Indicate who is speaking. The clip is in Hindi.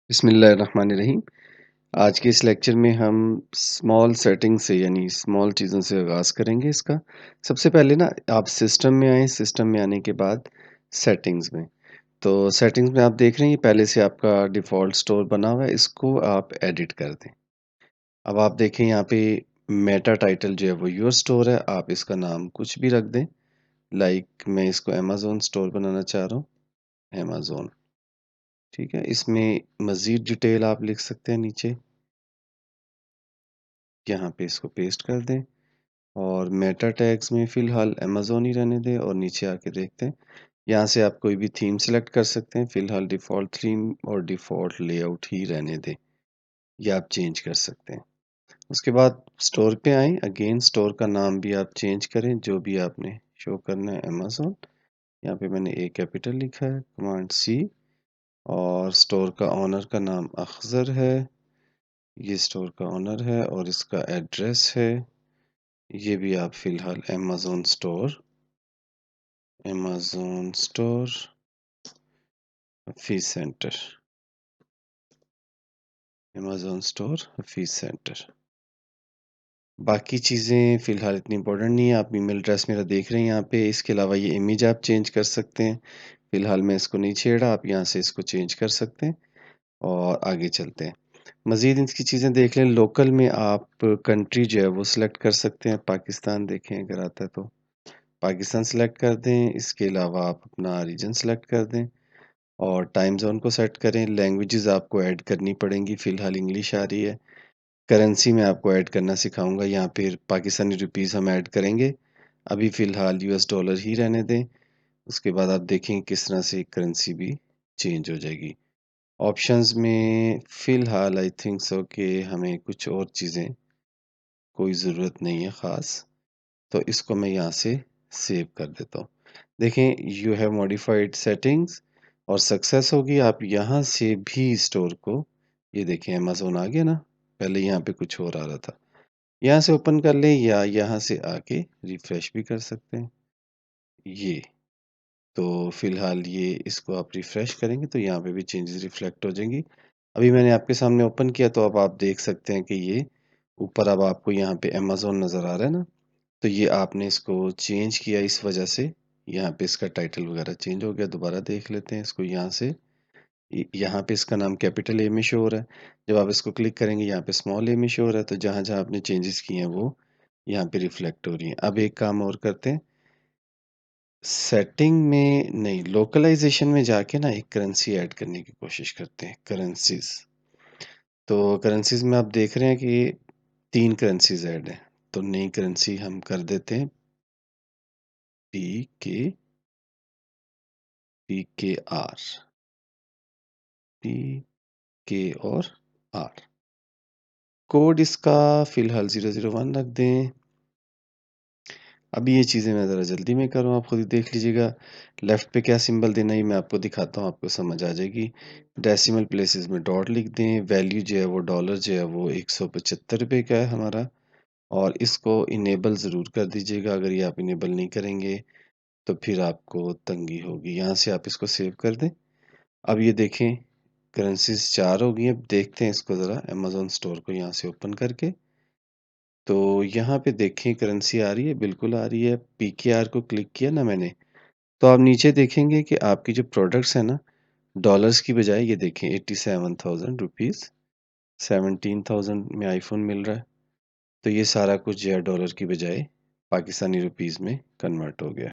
Speaker 1: बिस्मिल्लाहिर्रहमानिर्रहीम। आज के इस लेक्चर में हम स्मॉल सेटिंग से यानी स्मॉल चीज़ों से आगाज़ करेंगे इसका। सबसे पहले ना आप सिस्टम में आएँ, सिस्टम में आने के बाद सेटिंग्स में। तो सेटिंग्स में आप देख रहे हैं ये पहले से आपका डिफ़ॉल्ट स्टोर बना हुआ है, इसको आप एडिट कर दें। अब आप देखें यहाँ पे मेटा टाइटल जो है वो योर स्टोर है, आप इसका नाम कुछ भी रख दें। लाइक मैं इसको अमेज़न स्टोर बनाना चाह रहा हूँ, अमेज़न, ठीक है? इसमें मज़ीद डिटेल आप लिख सकते हैं नीचे। यहाँ पे इसको पेस्ट कर दें और मेटा टैग्स में फ़िलहाल अमेज़न ही रहने दें और नीचे आके देखते हैं। यहाँ से आप कोई भी थीम सेलेक्ट कर सकते हैं। फ़िलहाल डिफ़ॉल्ट थीम और डिफ़ॉल्ट लेआउट ही रहने दें। ये आप चेंज कर सकते हैं। उसके बाद स्टोर पे आएँ, अगेन स्टोर का नाम भी आप चेंज करें, जो भी आपने शो करना है अमेज़न। यहाँ पे मैंने ए कैपिटल लिखा है, कमांड सी और स्टोर का ओनर का नाम अख़ज़र है। ये स्टोर का ओनर है और इसका एड्रेस है। ये भी आप फ़िलहाल Amazon store fees centre, Amazon store fees centre. बाकी चीज़ें फ़िलहाल इतनी इम्पोर्टेंट नहीं है, आप ईमेल एड्रेस मेरा देख रहे हैं यहाँ पे, इसके अलावा ये इमेज आप चेंज कर सकते हैं। फ़िलहाल मैं इसको नहीं छेड़ा, आप यहाँ से इसको चेंज कर सकते हैं और आगे चलते हैं। मज़ीद इसकी चीज़ें देख लें, लोकल में आप कंट्री जो है वो सिलेक्ट कर सकते हैं, पाकिस्तान देखें अगर आता है तो। पाकिस्तान सेलेक्ट कर दें, इसके अलावा आप अपना रीजन सेलेक्ट कर दें और टाइम ज़ोन को सेट करें। लैंग्वेजेज़ आपको ऐड करनी पड़ेंगी, फ़िलहाल इंग्लिश आ रही है। करेंसी मैं आपको ऐड करना सिखाऊँगा, यहाँ पे पाकिस्तानी रुपीज़ हम ऐड करेंगे। अभी फ़िलहाल यूएस डॉलर ही रहने दें, उसके बाद आप देखें किस तरह से करेंसी भी चेंज हो जाएगी। ऑप्शंस में फ़िलहाल आई थिंक सो कि हमें कुछ और चीज़ें कोई ज़रूरत नहीं है ख़ास, तो इसको मैं यहाँ से सेव कर देता हूँ। देखें यू हैव मॉडिफाइड सेटिंग्स और सक्सेस होगी। आप यहाँ से भी स्टोर को, ये देखें अमेज़न आ गया ना, पहले यहाँ पे कुछ और आ रहा था। यहाँ से ओपन कर लें या यहाँ से आके रिफ्रेश भी कर सकते हैं। ये तो फ़िलहाल ये इसको आप रिफ्रेश करेंगे तो यहाँ पे भी चेंजेस रिफ्लेक्ट हो जाएंगी। अभी मैंने आपके सामने ओपन किया तो अब आप देख सकते हैं कि ये ऊपर अब आपको यहाँ पे अमेज़न नज़र आ रहा है ना, तो ये आपने इसको चेंज किया इस वजह से यहाँ पे इसका टाइटल वगैरह चेंज हो गया। दोबारा देख लेते हैं इसको यहाँ से। यहाँ पे इसका नाम कैपिटल ए में शो हो रहा है। जब आप इसको क्लिक करेंगे यहाँ पे स्मॉल ए में शो हो रहा है, तो जहाँ-जहाँ आपने चेंजेस किए हैं वो यहाँ पे रिफ्लेक्ट हो रही हैं। अब एक काम और करते हैं, सेटिंग में नहीं, लोकलाइज़ेशन में जाके ना एक करेंसी ऐड करने की कोशिश करते हैं, करेंसीज़। तो करेंसीज़ में आप देख रहे हैं कि 3 करेंसीज़ ऐड हैं। तो नई करेंसी हम कर देते हैं पीके पीकेआर, पीके और आर। कोड इसका फ़िलहाल 001 रख दें। अभी ये चीज़ें मैं ज़रा जल्दी में कर रहा हूँ, आप खुद ही देख लीजिएगा। लेफ़्ट पे क्या सिंबल देना है ये मैं आपको दिखाता हूँ, आपको समझ आ जाएगी। डेसिमल प्लेसेस में डॉट लिख दें, वैल्यू जो है वो डॉलर जो है वो ₹175 का है हमारा और इसको इनेबल ज़रूर कर दीजिएगा। अगर ये आप इनेबल नहीं करेंगे तो फिर आपको तंगी होगी। यहाँ से आप इसको सेव कर दें। अब ये देखें करेंसीज़ 4 हो गई हैं। अब देखते हैं इसको ज़रा अमेज़न स्टोर को यहाँ से ओपन करके। तो यहाँ पे देखें करेंसी आ रही है, बिल्कुल आ रही है। पीकेआर को क्लिक किया ना मैंने, तो आप नीचे देखेंगे कि आपकी जो प्रोडक्ट्स हैं ना, डॉलर्स की बजाय ये देखें ₹87,000 17,000 में आईफ़ोन मिल रहा है। तो ये सारा कुछ जो है डॉलर की बजाय पाकिस्तानी रुपीस में कन्वर्ट हो गया।